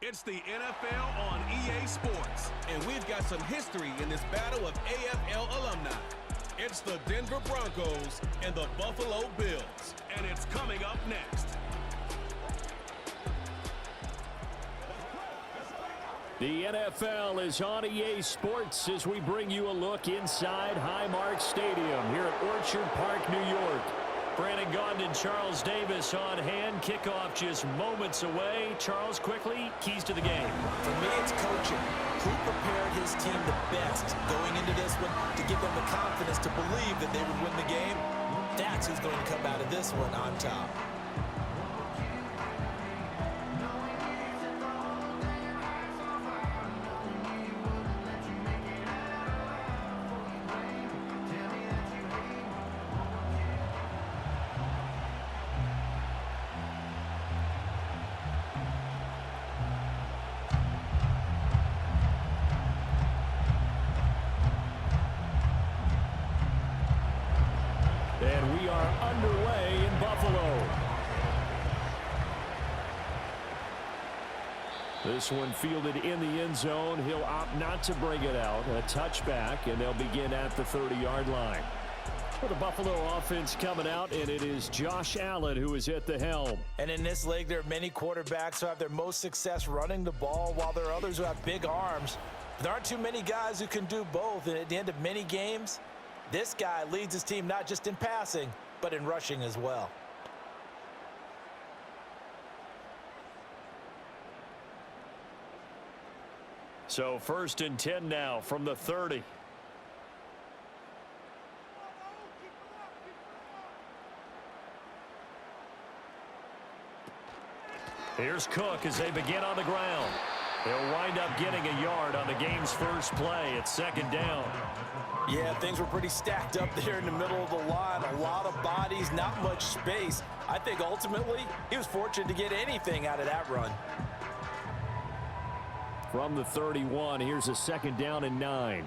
It's the NFL on EA Sports, and we've got some history in this battle of AFL alumni. It's the Denver Broncos and the Buffalo Bills, and it's coming up next. The NFL is on EA Sports as we bring you a look inside Highmark Stadium here at Orchard Park, New York. Brandon Gaudin and Charles Davis on hand. Kickoff just moments away. Charles, quickly, keys to the game. For me, it's coaching. Who prepared his team the best going into this one to give them the confidence to believe that they would win the game? That's who's going to come out of this one on top. And we are underway in Buffalo. This one fielded in the end zone. He'll opt not to bring it out. A touchback, and they'll begin at the 30-yard line. For the Buffalo offense coming out, and it is Josh Allen who is at the helm. And in this league, there are many quarterbacks who have their most success running the ball, while there are others who have big arms. There aren't too many guys who can do both, and at the end of many games, this guy leads his team not just in passing, but in rushing as well. So 1st and 10 now from the 30. Here's Cook as they begin on the ground. They'll wind up getting a yard on the game's first play. It's 2nd down. Yeah, things were pretty stacked up there in the middle of the line. A lot of bodies, not much space. I think ultimately he was fortunate to get anything out of that run. From the 31, here's a 2nd down and 9.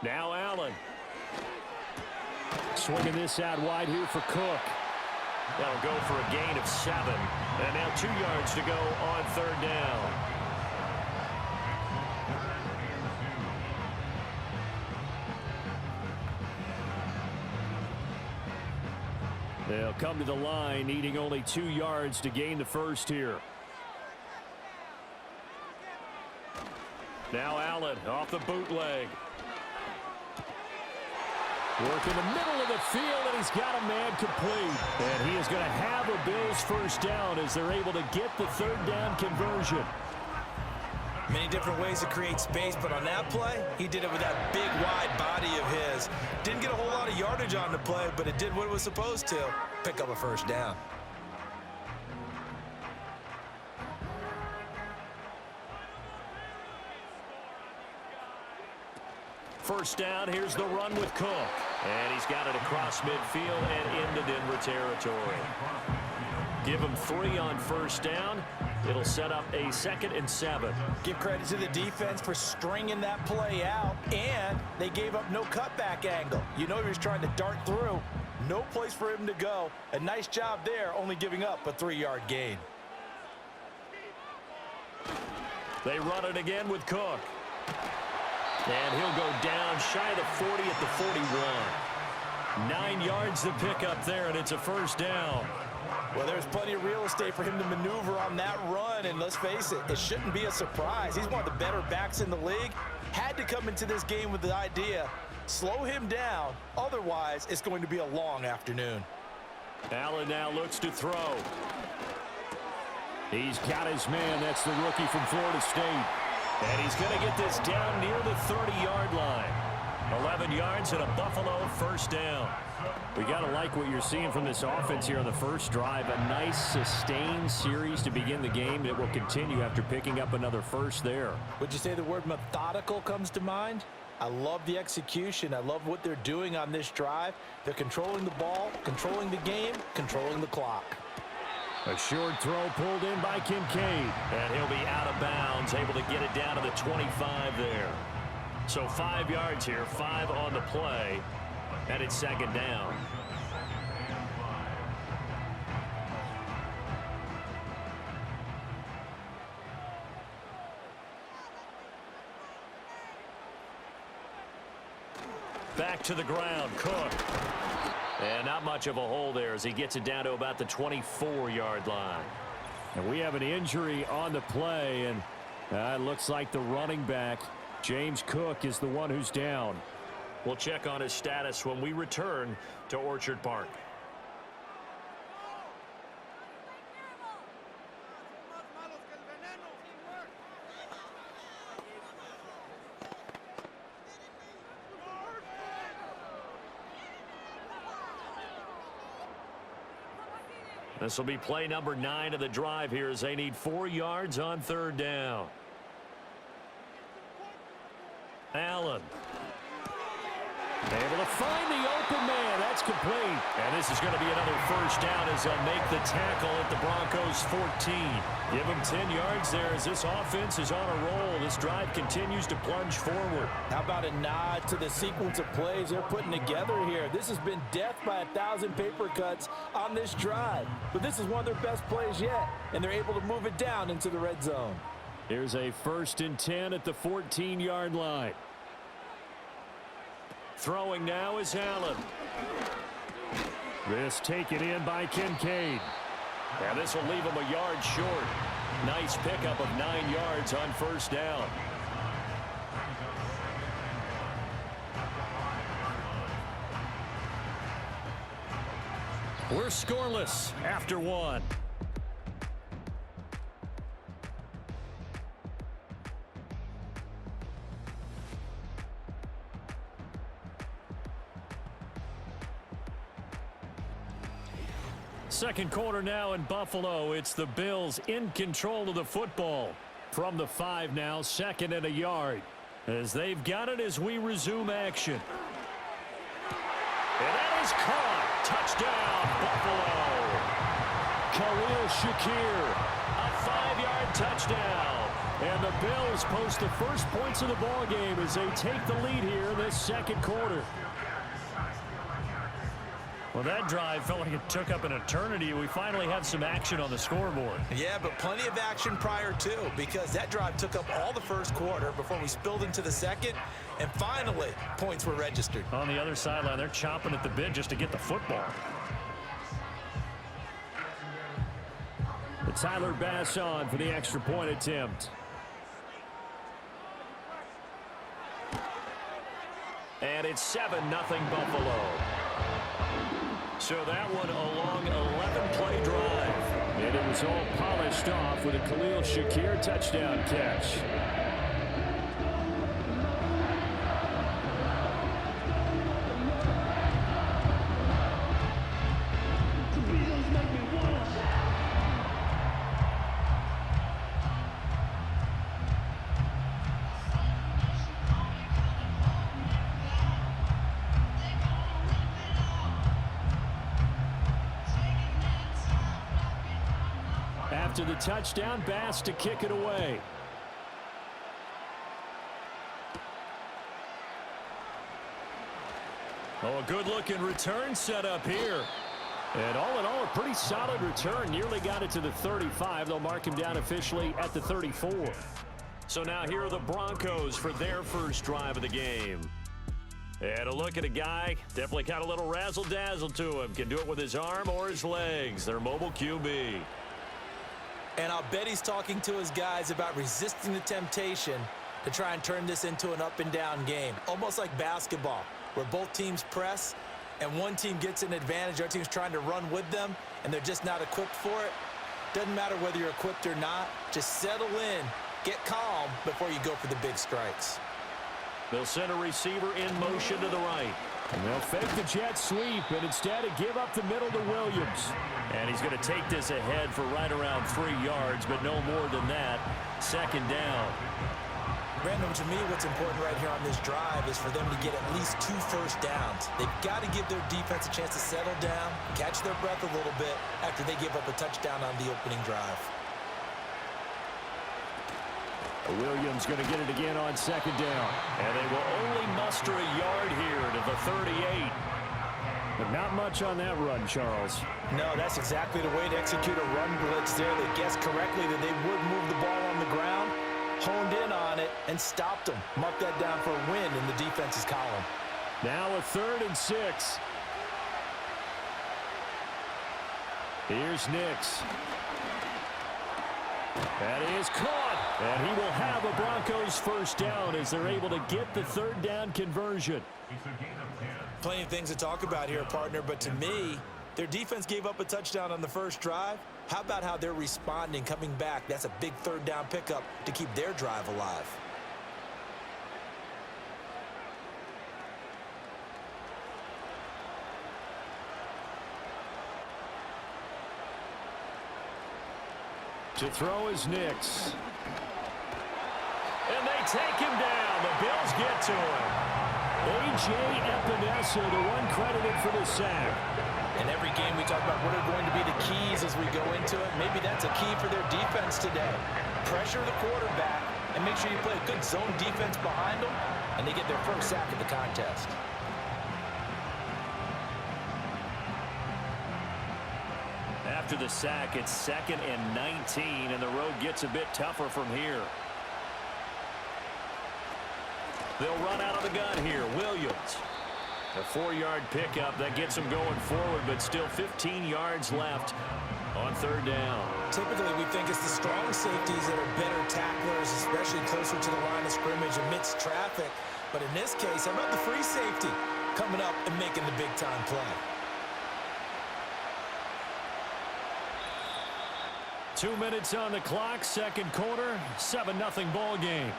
Now Allen. Swinging this out wide here for Cook. That'll go for a gain of 7. And now 2 yards to go on 3rd down. They'll come to the line, needing only 2 yards to gain the first here. Now Allen off the bootleg. Work in the middle of the field, and he's got a man complete. And he is going to have a Bills first down as they're able to get the 3rd down conversion. Many different ways to create space, but on that play, he did it with that big, wide body of his. Didn't get a whole lot of yardage on the play, but it did what it was supposed to. Pick up a first down. First down, here's the run with Cook. And he's got it across midfield and into Denver territory. Give him 3 on first down. It'll set up a 2nd and 7. Give credit to the defense for stringing that play out, and they gave up no cutback angle. You know he was trying to dart through. No place for him to go. A nice job there, only giving up a 3-yard gain. They run it again with Cook. And he'll go down shy of the 40 at the 41. 9 yards to pick up there, and it's a first down. Well, there's plenty of real estate for him to maneuver on that run, and let's face it, it shouldn't be a surprise. He's one of the better backs in the league. Had to come into this game with the idea, slow him down, otherwise it's going to be a long afternoon. Allen now looks to throw. He's got his man. That's the rookie from Florida State. And he's going to get this down near the 30-yard line. 11 yards and a Buffalo first down. We got to like what you're seeing from this offense here on the first drive. A nice sustained series to begin the game. It will continue after picking up another first there. Would you say the word methodical comes to mind? I love the execution. I love what they're doing on this drive. They're controlling the ball, controlling the game, controlling the clock. A short throw pulled in by Kincaid. And he'll be out of bounds, able to get it down to the 25 there. So 5 yards here, 5 on the play, and it's second down. Back to the ground, Cook. And not much of a hole there as he gets it down to about the 24-yard line. And we have an injury on the play, and it looks like the running back, James Cook, is the one who's down. We'll check on his status when we return to Orchard Park. This will be play number 9 of the drive here as they need 4 yards on third down. Allen. Able to find the open man. That's complete. And this is going to be another first down as they'll make the tackle at the Broncos 14. Give them 10 yards there as this offense is on a roll. This drive continues to plunge forward. How about a nod to the sequence of plays they're putting together here? This has been death by 1,000 paper cuts on this drive. But this is one of their best plays yet, and they're able to move it down into the red zone. Here's a 1st and 10 at the 14-yard line. Throwing now is Allen. This taken in by Kincaid. And this will leave him a yard short. Nice pickup of 9 yards on first down. We're scoreless after 1. Second quarter now in Buffalo. It's the Bills in control of the football. From the 5 now, 2nd and a yard. As they've got it as we resume action. And that is caught. Touchdown, Buffalo. Khalil Shakir. A 5-yard touchdown. And the Bills post the first points of the ball game as they take the lead here in this second quarter. Well, that drive felt like it took up an eternity. We finally have some action on the scoreboard. Yeah, but plenty of action prior to, because that drive took up all the first quarter before we spilled into the second, and finally, points were registered. On the other sideline, they're chomping at the bit just to get the football. The Tyler Bass on for the extra point attempt. And it's 7-0 Buffalo. So that one a long 11-play drive. And it was all polished off with a Khalil Shakir touchdown catch. After the touchdown, Bass to kick it away. Oh, a good-looking return set up here. And all in all, a pretty solid return. Nearly got it to the 35. They'll mark him down officially at the 34. So now here are the Broncos for their first drive of the game. And a look at a guy, definitely got a little razzle-dazzle to him. Can do it with his arm or his legs. Their mobile QB. And I'll bet he's talking to his guys about resisting the temptation to try and turn this into an up-and-down game. Almost like basketball, where both teams press, and one team gets an advantage, the other team's trying to run with them, and they're just not equipped for it. Doesn't matter whether you're equipped or not. Just settle in, get calm before you go for the big strikes. They'll send a receiver in motion to the right. And they'll fake the jet sweep, and instead of give up the middle to Williams. And he's going to take this ahead for right around 3 yards, but no more than that. Second down. Brandon, to me, what's important right here on this drive is for them to get at least 2 first downs. They've got to give their defense a chance to settle down, catch their breath a little bit after they give up a touchdown on the opening drive. Williams going to get it again on second down. And they will only muster a yard here to the 38. But not much on that run, Charles. No, that's exactly the way to execute a run blitz there. They guessed correctly that they would move the ball on the ground, honed in on it, and stopped them. Mark that down for a win in the defense's column. Now a 3rd and 6. Here's Nix. That is caught. And he will have a Broncos first down as they're able to get the 3rd down conversion. Plenty of things to talk about here, partner, but to me, their defense gave up a touchdown on the first drive. How about how they're responding, coming back? That's a big 3rd down pickup to keep their drive alive. To throw is Nix. And they take him down. The Bills get to him. A.J. Epinesa, the one credited for the sack. In every game, we talk about what are going to be the keys as we go into it. Maybe that's a key for their defense today. Pressure the quarterback and make sure you play a good zone defense behind them, and they get their first sack of the contest. After the sack, it's 2nd and 19, and the road gets a bit tougher from here. They'll run out of the gun here. Williams. A 4-yard pickup that gets them going forward, but still 15 yards left on 3rd down. Typically, we think it's the strong safeties that are better tacklers, especially closer to the line of scrimmage amidst traffic. But in this case, how about the free safety coming up and making the big-time play? 2 minutes on the clock, 2nd quarter, 7-0 ball game.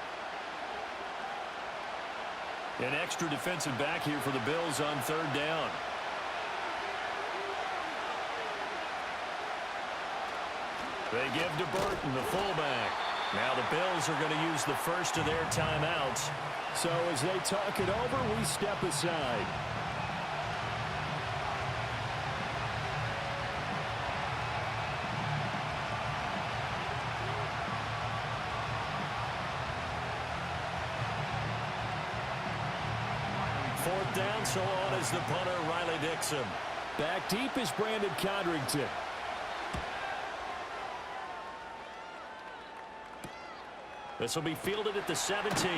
An extra defensive back here for the Bills on 3rd down. They give to Burton, the fullback. Now the Bills are going to use the first of their timeouts. So as they talk it over, we step aside. Fourth down, so on is the punter, Riley Dixon. Back deep is Brandon Codrington. This will be fielded at the 17.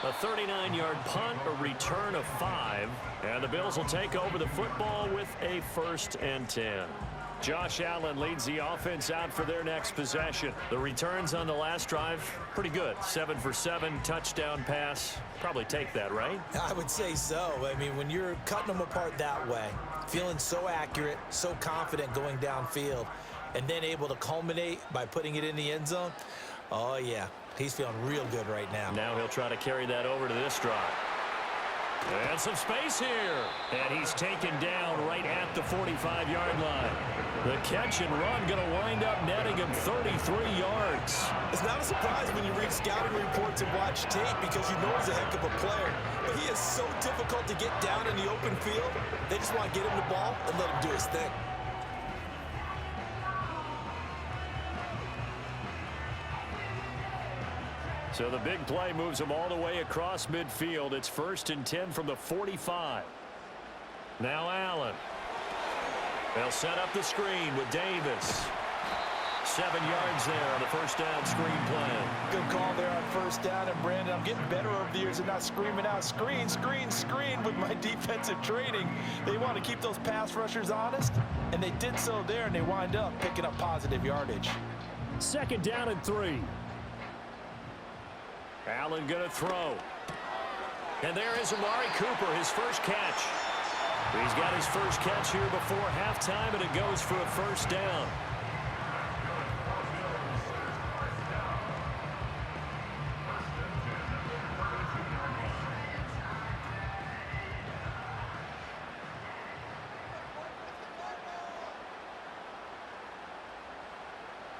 A 39-yard punt, a return of 5. And the Bills will take over the football with a 1st and 10. Josh Allen leads the offense out for their next possession. The returns on the last drive, pretty good. 7 for 7, touchdown pass. Probably take that, right? I would say so. I mean, when you're cutting them apart that way, feeling so accurate, so confident going downfield, and then able to culminate by putting it in the end zone, oh, yeah, he's feeling real good right now. Now he'll try to carry that over to this drive. And some space here. And he's taken down right at the 45-yard line. The catch and run going to wind up netting him 33 yards. It's not a surprise when you read scouting reports and watch tape because you know he's a heck of a player. But he is so difficult to get down in the open field. They just want to get him the ball and let him do his thing. So the big play moves him all the way across midfield. It's 1st and 10 from the 45. Now Allen. They'll set up the screen with Davis. 7 yards there on the first down screen play. Good call there on first down. And Brandon, I'm getting better over the years and not screaming out screen, screen, screen with my defensive training. They want to keep those pass rushers honest, and they did so there, and they wind up picking up positive yardage. 2nd down and 3. Allen going to throw. And there is Amari Cooper, his first catch. He's got his first catch here before halftime, and it goes for a first down.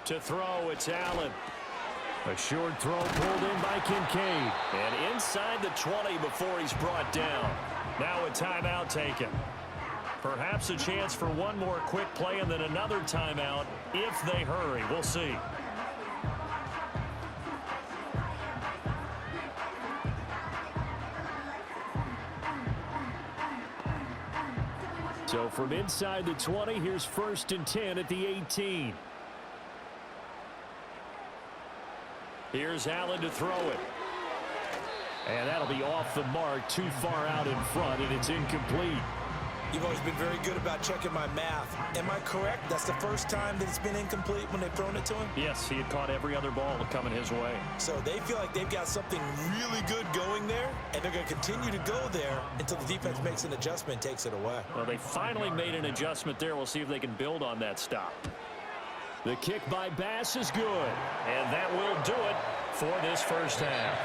To throw, it's Allen. A short throw pulled in by Kincaid. And inside the 20 before he's brought down. Now a timeout taken. Perhaps a chance for one more quick play and then another timeout if they hurry. We'll see. So from inside the 20, here's 1st and 10 at the 18. Here's Allen to throw it. And that'll be off the mark, too far out in front, and it's incomplete. You've always been very good about checking my math. Am I correct? That's the first time that it's been incomplete when they've thrown it to him? Yes, he had caught every other ball coming his way. So they feel like they've got something really good going there, and they're going to continue to go there until the defense makes an adjustment and takes it away. Well, they finally made an adjustment there. We'll see if they can build on that stop. The kick by Bass is good. And that will do it for this first half.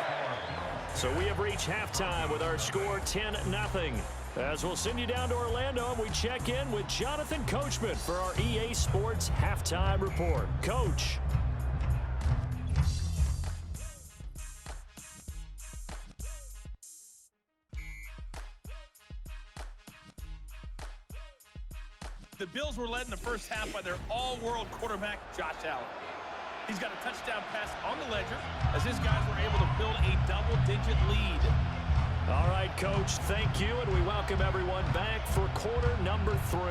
So we have reached halftime with our score 10-0. As we'll send you down to Orlando, and we check in with Jonathan Coachman for our EA Sports Halftime Report. Coach. The Bills were led in the first half by their all-world quarterback, Josh Allen. He's got a touchdown pass on the ledger as his guys were able to build a double-digit lead. All right, Coach, thank you, and we welcome everyone back for quarter number 3.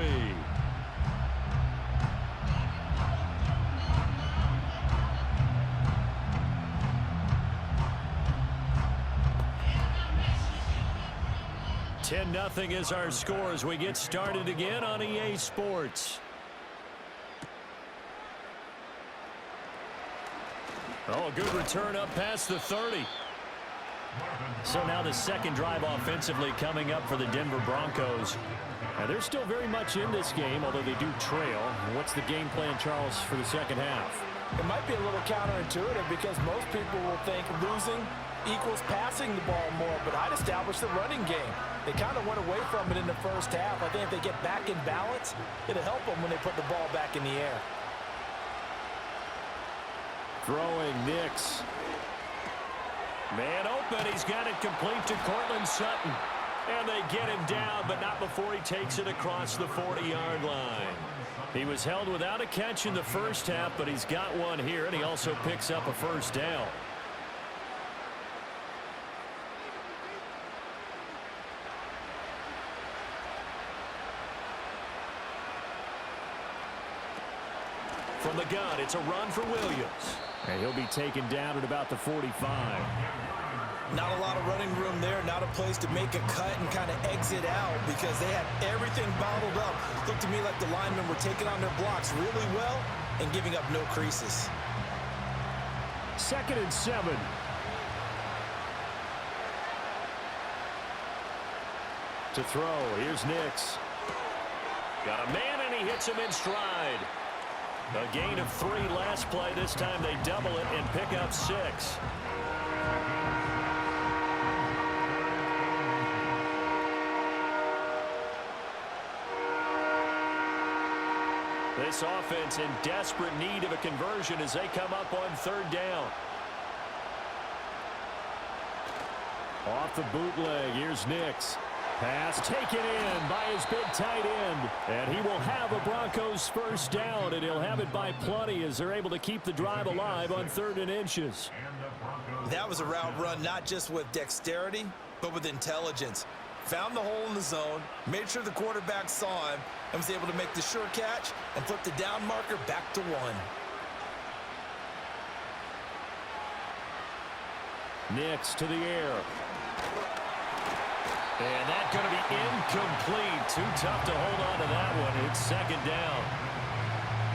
Nothing is our score as we get started again on EA Sports. Oh, a good return up past the 30. So now the second drive offensively coming up for the Denver Broncos. Now they're still very much in this game, although they do trail. What's the game plan, Charles, for the second half? It might be a little counterintuitive because most people will think losing equals passing the ball more, but I'd establish the running game. They kind of went away from it in the first half. I think if they get back in balance, it'll help them when they put the ball back in the air. Throwing Nix. Man open. He's got it complete to Cortland Sutton. And they get him down, but not before he takes it across the 40-yard line. He was held without a catch in the first half, but he's got one here, and he also picks up a first down. From the gun, it's a run for Williams. And he'll be taken down at about the 45. Not a lot of running room there, not a place to make a cut and kind of exit out because they had everything bottled up. Looked to me like the linemen were taking on their blocks really well and giving up no creases. 2nd and 7. To throw, here's Nix. Got a man, and he hits him in stride. A gain of 3 last play. This time they double it and pick up 6. This offense in desperate need of a conversion as they come up on 3rd down. Off the bootleg, here's Nix. Pass taken in by his big tight end. And he will have a Broncos first down, and he'll have it by plenty as they're able to keep the drive alive on 3rd and inches. That was a route run not just with dexterity, but with intelligence. Found the hole in the zone, made sure the quarterback saw him, and was able to make the sure catch and flip the down marker back to 1. Nix to the air. And that's going to be incomplete. Too tough to hold on to that one. It's 2nd down.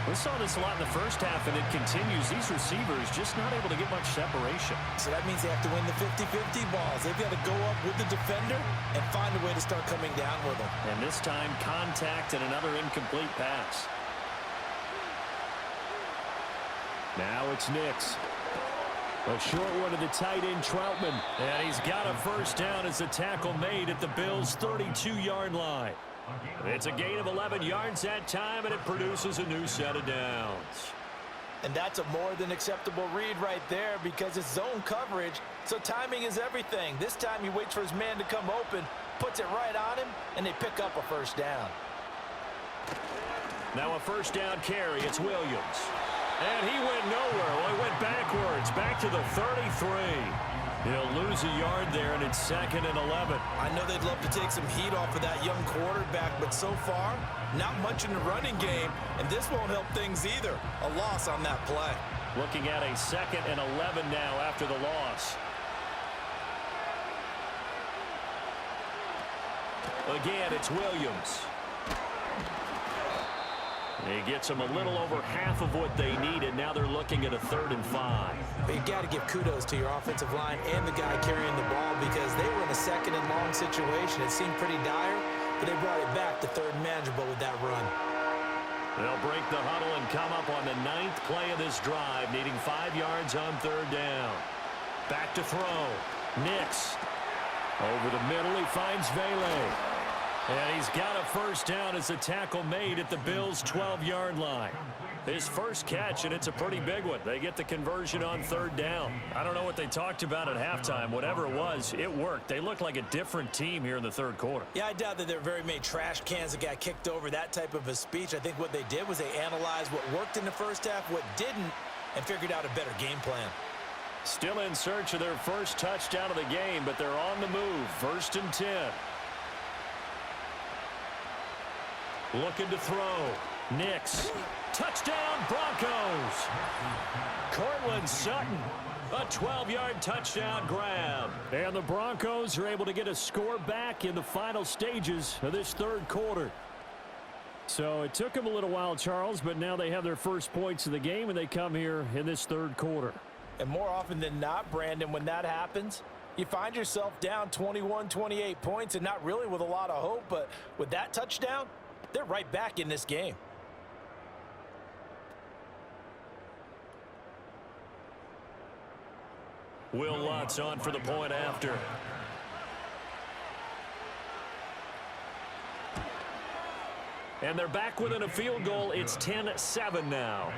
We saw this a lot in the first half, and it continues. These receivers just not able to get much separation. So that means they have to win the 50-50 balls. They've got to go up with the defender and find a way to start coming down with them. And this time, contact and another incomplete pass. Now it's Nix. A short one to the tight end, Troutman. And he's got a first down as the tackle made at the Bills' 32-yard line. It's a gain of 11 yards that time, and it produces a new set of downs. And that's a more than acceptable read right there because it's zone coverage, so timing is everything. This time he waits for his man to come open, puts it right on him, and they pick up a first down. Now a first down carry. It's Williams. And he went nowhere. Well, he went backwards, back to the 33. He'll lose a yard there, and it's 2nd and 11. I know they'd love to take some heat off of that young quarterback, but so far, not much in the running game, and this won't help things either. A loss on that play. Looking at a 2nd and 11 now after the loss. Again, it's Williams. He gets them a little over half of what they needed. Now they're looking at a 3rd and 5. But you got to give kudos to your offensive line and the guy carrying the ball because they were in a 2nd and long situation. It seemed pretty dire, but they brought it back to 3rd and manageable with that run. They'll break the huddle and come up on the 9th play of this drive, needing 5 yards on 3rd down. Back to throw. Nix. Over the middle, he finds Vele. And he's got a 1st down as the tackle made at the Bills' 12-yard line. His first catch, and it's a pretty big one. They get the conversion on 3rd down. I don't know what they talked about at halftime. Whatever it was, it worked. They look like a different team here in the 3rd quarter. Yeah, I doubt that there are very many trash cans that got kicked over, that type of a speech. I think what they did was they analyzed what worked in the first half, what didn't, and figured out a better game plan. Still in search of their first touchdown of the game, but they're on the move. 1st and 10. Looking to throw. Nix. Touchdown, Broncos. Cortland Sutton. A 12-yard touchdown grab. And the Broncos are able to get a score back in the final stages of this 3rd quarter. So it took them a little while, Charles, but now they have their first points of the game, and they come here in this 3rd quarter. And more often than not, Brandon, when that happens, you find yourself down 21, 28 points, and not really with a lot of hope, but with that touchdown, they're right back in this game. Will Lutz on for the point after. And they're back within a field goal. It's 10-7 now.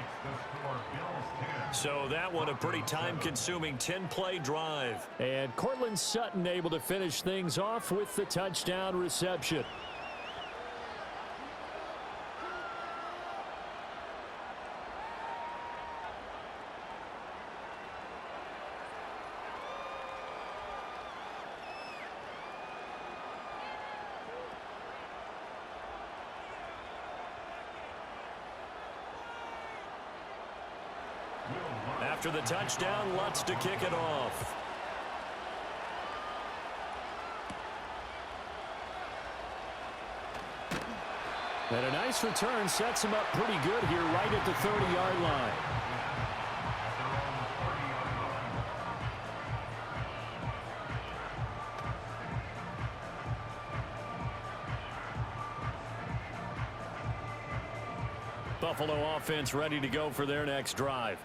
So that one a pretty time-consuming 10-play drive. And Cortland Sutton able to finish things off with the touchdown reception. After the touchdown, Lutz to kick it off. And a nice return sets him up pretty good here right at the 30-yard line. Buffalo offense ready to go for their next drive.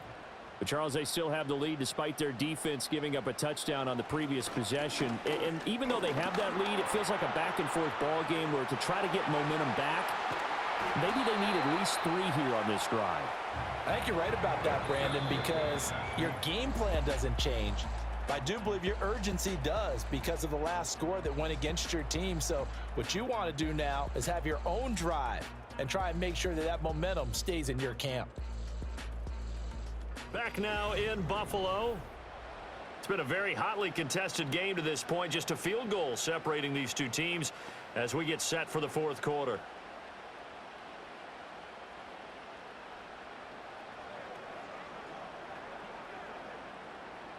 But, Charles, they still have the lead despite their defense giving up a touchdown on the previous possession. And even though they have that lead, it feels like a back-and-forth ball game where to try to get momentum back, maybe they need at least 3 here on this drive. I think you're right about that, Brandon, because your game plan doesn't change. I do believe your urgency does because of the last score that went against your team. So what you want to do now is have your own drive and try and make sure that that momentum stays in your camp. Back now in Buffalo. It's been a very hotly contested game to this point. Just a field goal separating these two teams as we get set for the 4th quarter.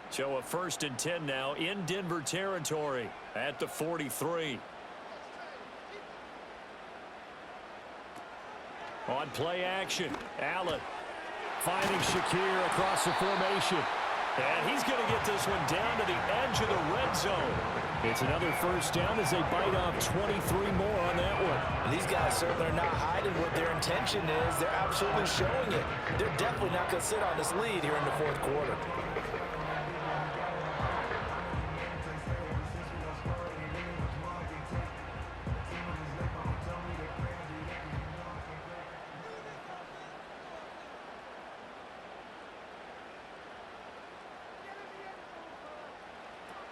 So a 1st and 10 now in Denver territory at the 43. On play action, Allen finding Shakir across the formation. And he's going to get this one down to the edge of the red zone. It's another 1st down as they bite off 23 more on that one. And these guys certainly are not hiding what their intention is. They're absolutely showing it. They're definitely not going to sit on this lead here in the 4th quarter.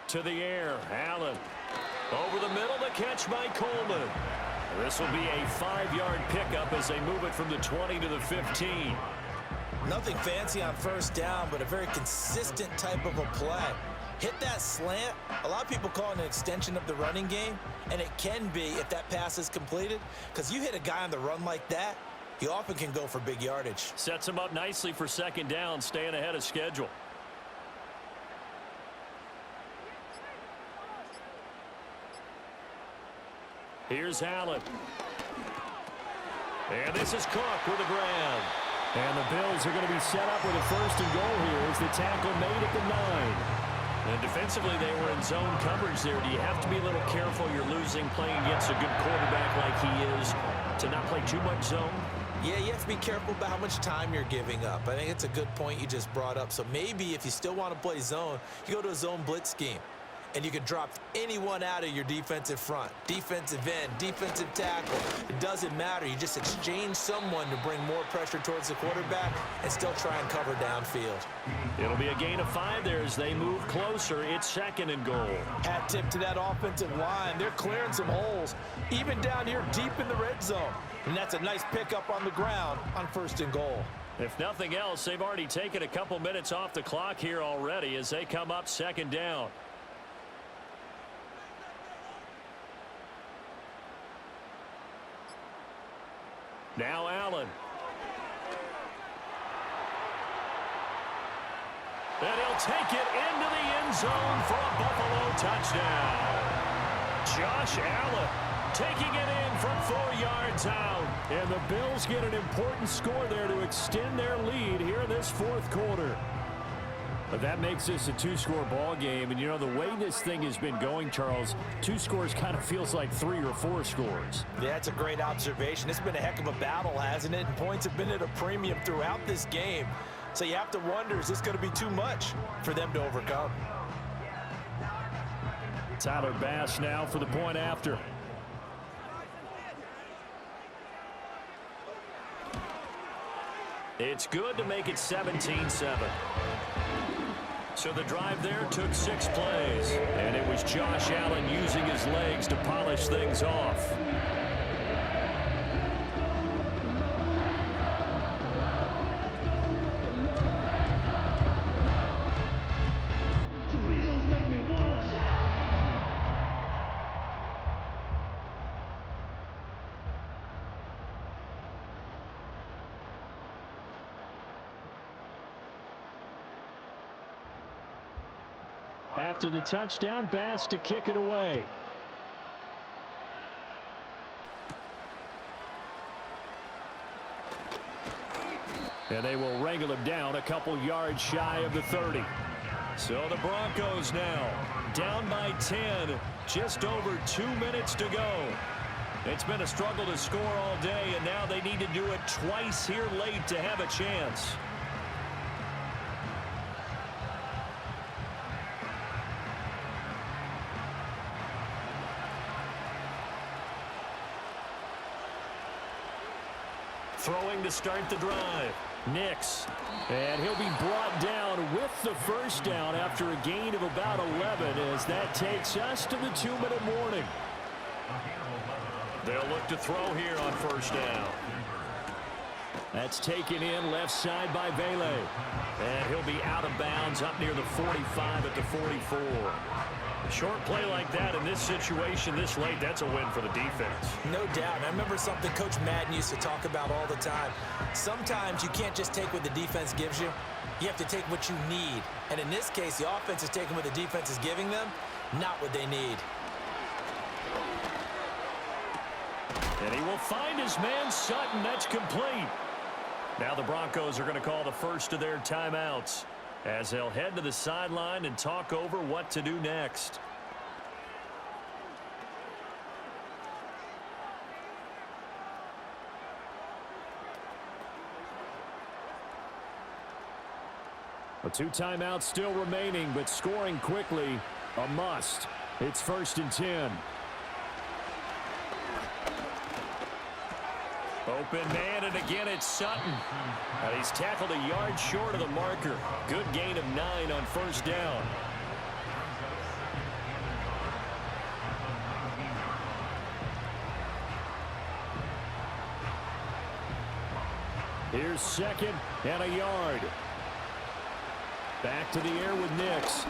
To the air, Allen. Over the middle, the catch by Coleman. This will be a 5-yard pickup as they move it from the 20 to the 15. Nothing fancy on 1st down, but a very consistent type of a play. hit that slant. A lot of people call it an extension of the running game, and it can be if that pass is completed, because you hit a guy on the run like that, he often can go for big yardage. Sets him up nicely for second down, staying ahead of schedule. Here's Allen. And this is Cook with a grab. And the Bills are going to be set up with a first and goal here as the tackle made at the 9. And defensively, they were in zone coverage there. Do you have to be a little careful? You're losing playing against a good quarterback like he is to not play too much zone? Yeah, you have to be careful about how much time you're giving up. I think it's a good point you just brought up. So maybe if you still want to play zone, you go to a zone blitz scheme. And you can drop anyone out of your defensive front, defensive end, defensive tackle. It doesn't matter. You just exchange someone to bring more pressure towards the quarterback and still try and cover downfield. It'll be a gain of 5 there as they move closer. It's second and goal. Hat tip to that offensive line. They're clearing some holes, even down here deep in the red zone. And that's a nice pickup on the ground on first and goal. If nothing else, they've already taken a couple minutes off the clock here already as they come up second down. Now Allen. And he'll take it into the end zone for a Buffalo touchdown. Josh Allen taking it in from 4 yards out. And the Bills get an important score there to extend their lead here in this fourth quarter. But that makes this a 2-score ball game. And, you know, the way this thing has been going, Charles, 2 scores kind of feels like 3 or 4 scores. Yeah, that's a great observation. It's been a heck of a battle, hasn't it? And points have been at a premium throughout this game. So you have to wonder, is this going to be too much for them to overcome? Tyler Bass now for the point after. It's good to make it 17-7. So the drive there took 6 plays, and it was Josh Allen using his legs to polish things off. After the touchdown, Bass to kick it away. And they will wrangle him down a couple yards shy of the 30. So the Broncos now down by 10, just over 2 minutes to go. It's been a struggle to score all day, and now they need to do it twice here late to have a chance. Throwing to start the drive. Nix. And he'll be brought down with the first down after a gain of about 11 as that takes us to the 2-minute warning. They'll look to throw here on first down. That's taken in left side by Vele. And he'll be out of bounds up near the 45 at the 44. A short play like that in this situation this late, that's a win for the defense. No doubt. I remember something Coach Madden used to talk about all the time. Sometimes you can't just take what the defense gives you. You have to take what you need. And in this case, the offense is taking what the defense is giving them, not what they need. And he will find his man Sutton. That's complete. Now the Broncos are going to call the first of their timeouts as they'll head to the sideline and talk over what to do next. A 2 timeouts still remaining, but scoring quickly a must. It's 1st and 10. Open man, and again it's Sutton. He's tackled a yard short of the marker. Good gain of 9 on first down. Here's 2nd and a yard. Back to the air with Nix.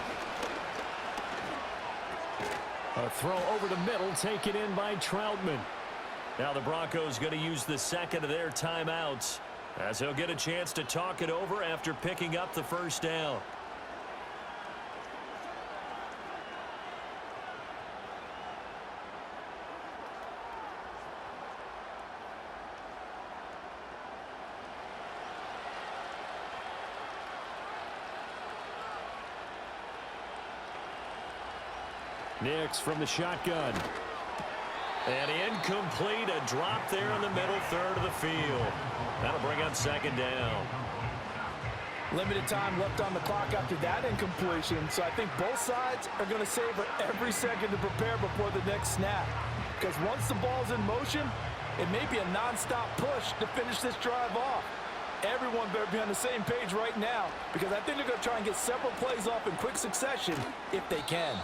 A throw over the middle, taken in by Troutman. Now the Broncos going to use the second of their timeouts as he'll get a chance to talk it over after picking up the first down. Nix from the shotgun. And incomplete, a drop there in the middle third of the field. That'll bring up second down. Limited time left on the clock after that incompletion, so I think both sides are going to savor every second to prepare before the next snap. Because once the ball's in motion, it may be a non-stop push to finish this drive off. Everyone better be on the same page right now, because I think they're going to try and get several plays off in quick succession if they can.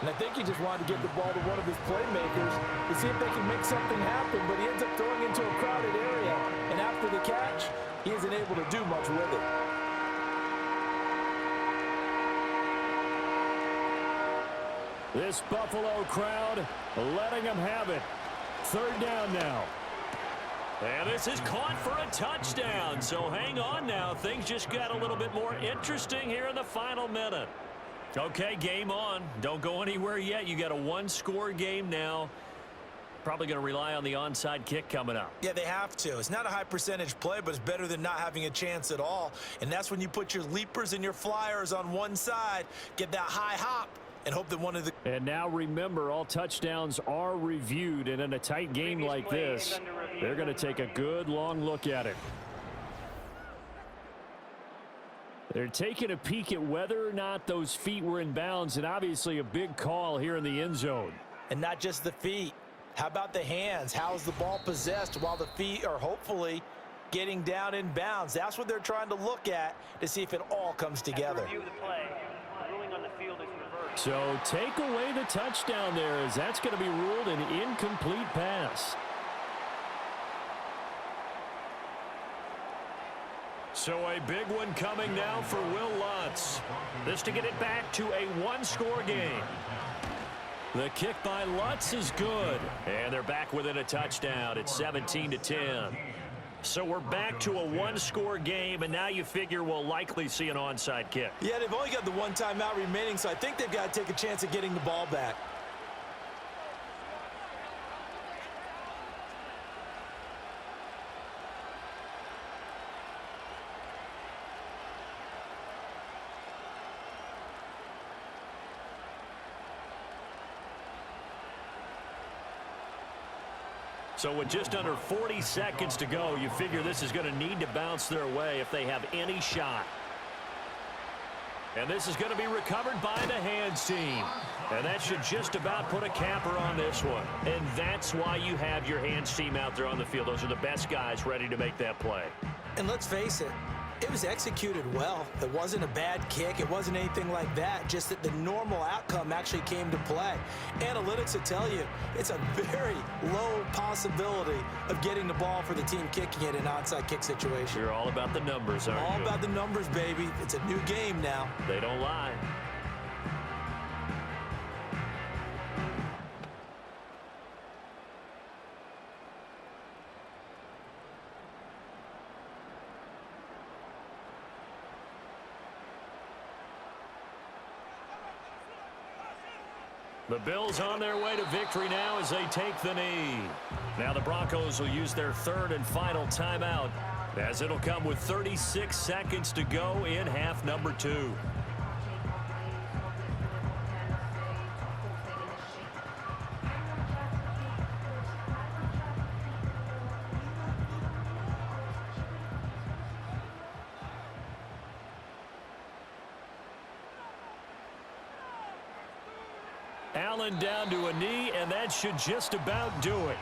And I think he just wanted to get the ball to one of his playmakers to see if they can make something happen, but he ends up throwing into a crowded area. And after the catch, he isn't able to do much with it. This Buffalo crowd letting them have it. Third down now. And this is caught for a touchdown. So hang on now. Things just got a little bit more interesting here in the final minute. Okay, game on. Don't go anywhere yet. You got a one-score game now. Probably going to rely on the onside kick coming up. Yeah, they have to. It's not a high percentage play, but it's better than not having a chance at all. And that's when you put your leapers and your flyers on one side, get that high hop, and hope that one of the... And now remember, all touchdowns are reviewed, and in a tight game like this, they're going to take a good long look at it. They're taking a peek at whether or not those feet were in bounds, and obviously a big call here in the end zone. And not just the feet. How about the hands? How is the ball possessed while the feet are hopefully getting down in bounds? That's what they're trying to look at to see if it all comes together. So take away the touchdown there, as that's going to be ruled an incomplete pass. So a big one coming now for Will Lutz. This to get it back to a one-score game. The kick by Lutz is good. And they're back within a touchdown at 17-10. So we're back to a one-score game, and now you figure we'll likely see an onside kick. Yeah, they've only got the one timeout remaining, so I think they've got to take a chance at getting the ball back. So with just under 40 seconds to go, you figure this is going to need to bounce their way if they have any shot. And this is going to be recovered by the hands team. And that should just about put a capper on this one. And that's why you have your hands team out there on the field. Those are the best guys ready to make that play. And let's face it, it was executed well. It wasn't a bad kick. It wasn't anything like that. Just that the normal outcome actually came to play. Analytics will tell you it's a very low possibility of getting the ball for the team kicking it in an onside kick situation. You're all about the numbers, aren't you? All about the numbers, baby. It's a new game now. They don't lie. The Bills on their way to victory now as they take the knee. Now the Broncos will use their third and final timeout, as it'll come with 36 seconds to go in half number 2. Allen down to a knee, and that should just about do it.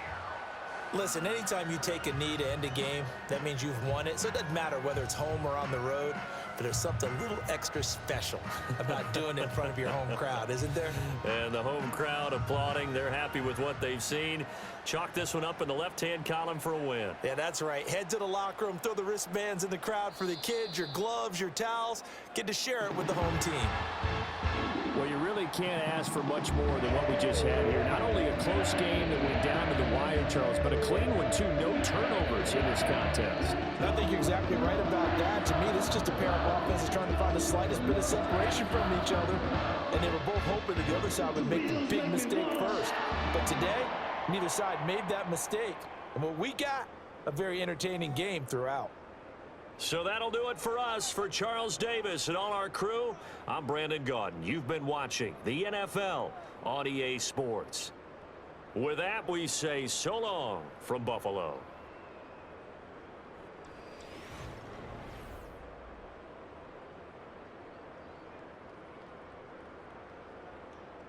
Listen, anytime you take a knee to end a game, that means you've won it. So it doesn't matter whether it's home or on the road, but there's something a little extra special about doing it in front of your home crowd, isn't there? And the home crowd applauding. They're happy with what they've seen. Chalk this one up in the left-hand column for a win. Yeah, that's right. Head to the locker room, throw the wristbands in the crowd for the kids, your gloves, your towels. Get to share it with the home team. Well, you really you can't ask for much more than what we just had here. Not only a close game that went down to the wire, Charles, but a clean one, too. No turnovers in this contest. I think you're exactly right about that. To me, this is just a pair of offenses trying to find the slightest bit of separation from each other. And they were both hoping that the other side would make the big mistake first. But today, neither side made that mistake. And what we got, a very entertaining game throughout. So that'll do it for us. For Charles Davis and all our crew, I'm Brandon Gaudin. You've been watching the NFL on EA Sports. With that, we say so long from Buffalo.